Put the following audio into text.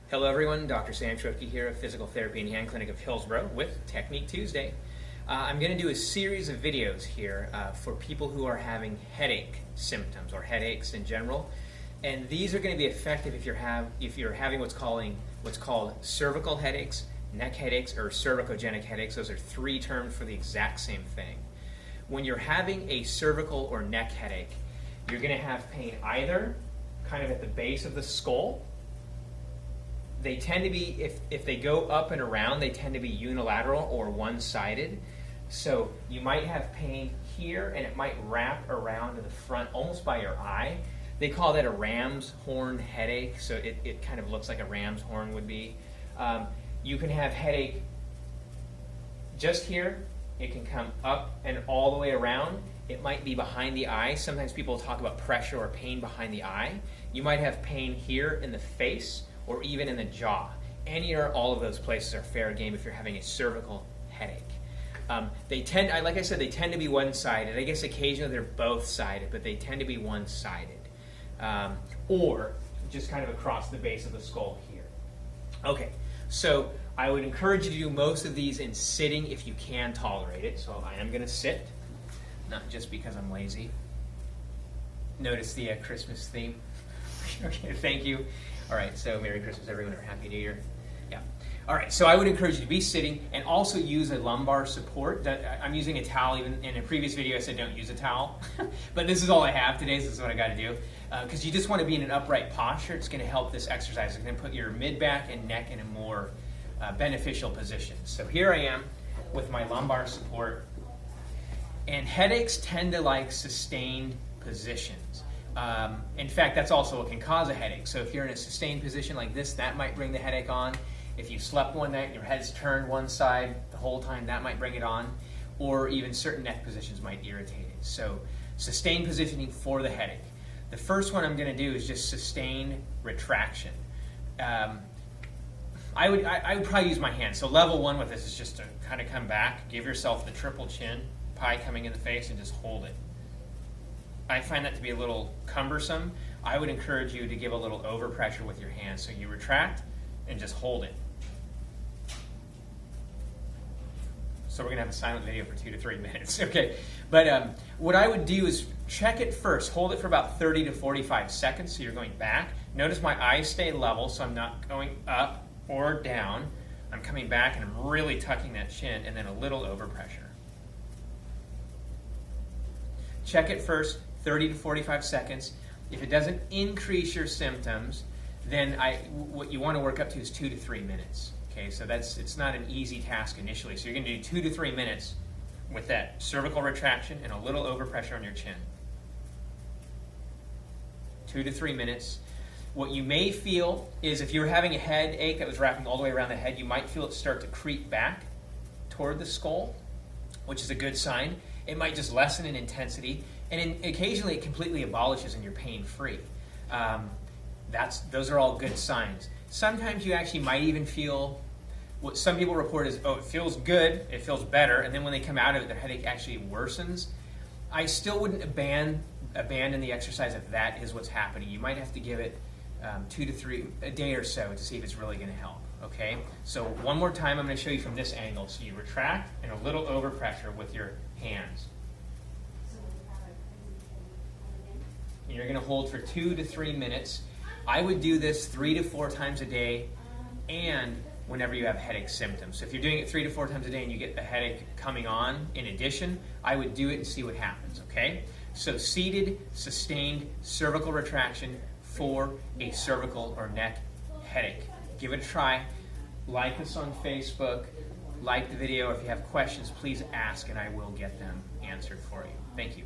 Hello everyone, Dr. Sam Trotke here of Physical Therapy and Hand Clinic of Hillsborough with Technique Tuesday. I'm going to do a series of videos here for people who are having headache symptoms or headaches in general. And these are going to be effective if you're having what's called cervical headaches, neck headaches, or cervicogenic headaches. Those are three terms for the exact same thing. When you're having a cervical or neck headache, you're going to have pain either kind of at the base of the skull. They tend to be, if they go up and around, they tend to be unilateral or one-sided. So you might have pain here and it might wrap around to the front almost by your eye. They call that a ram's horn headache, so it kind of looks like a ram's horn would be. You can have headache just here. It can come up and all the way around. It might be behind the eye. Sometimes people talk about pressure or pain behind the eye. You might have pain here in the face or even in the jaw. Any or all of those places are fair game if you're having a cervical headache. They tend, like I said, they tend to be one-sided. I guess occasionally they're both-sided, but they tend to be one-sided. Or just kind of across the base of the skull here. Okay, so I would encourage you to do most of these in sitting if you can tolerate it. So I am going to sit, not just because I'm lazy. Notice the Christmas theme. Okay, thank you. All right, so Merry Christmas, everyone, or Happy New Year. Yeah. All right, so I would encourage you to be sitting and also use a lumbar support. I'm using a towel. Even in a previous video, I said don't use a towel. But this is all I have today, so this is what I got to do. Because you just want to be in an upright posture. It's going to help this exercise. It's going to put your mid-back and neck in a more beneficial position. So here I am with my lumbar support. And headaches tend to like sustained positions. In fact, that's also what can cause a headache. So if you're in a sustained position like this, that might bring the headache on. If you slept one night and your head's turned one side the whole time, that might bring it on. Or even certain neck positions might irritate it. So sustained positioning for the headache. The first one I'm going to do is just sustained retraction. I would probably use my hand. So level one with this is just to kind of come back, give yourself the triple chin, pie coming in the face, and just hold it. I find that to be a little cumbersome. I would encourage you to give a little overpressure with your hands. So you retract and just hold it. So we're going to have a silent video for 2 to 3 minutes. Okay, but what I would do is check it first. Hold it for about 30 to 45 seconds. So you're going back. Notice my eyes stay level, so I'm not going up or down. I'm coming back and I'm really tucking that chin, and then a little overpressure. Check it first, 30 to 45 seconds. If it doesn't increase your symptoms, then what you want to work up to is 2 to 3 minutes. Okay, so it's not an easy task initially. So you're going to do 2 to 3 minutes with that cervical retraction and a little overpressure on your chin. 2 to 3 minutes. What you may feel is if you're having a headache that was wrapping all the way around the head, you might feel it start to creep back toward the skull, which is a good sign. It might just lessen in intensity, and occasionally it completely abolishes and you're pain-free. Those are all good signs. Sometimes you actually might even feel what some people report is, oh, it feels good, it feels better, and then when they come out of it, their headache actually worsens. I still wouldn't abandon the exercise if that is what's happening. You might have to give it 2 to 3, a day or so to see if it's really going to help. Okay, so one more time, I'm going to show you from this angle. So you retract and a little overpressure with your hands. And you're going to hold for 2 to 3 minutes. I would do this 3 to 4 times a day and whenever you have headache symptoms. So if you're doing it 3 to 4 times a day and you get the headache coming on in addition, I would do it and see what happens, okay? So seated, sustained cervical retraction for a cervical or neck headache. Give it a try. Like us on Facebook. Like the video. If you have questions, please ask and I will get them answered for you. Thank you.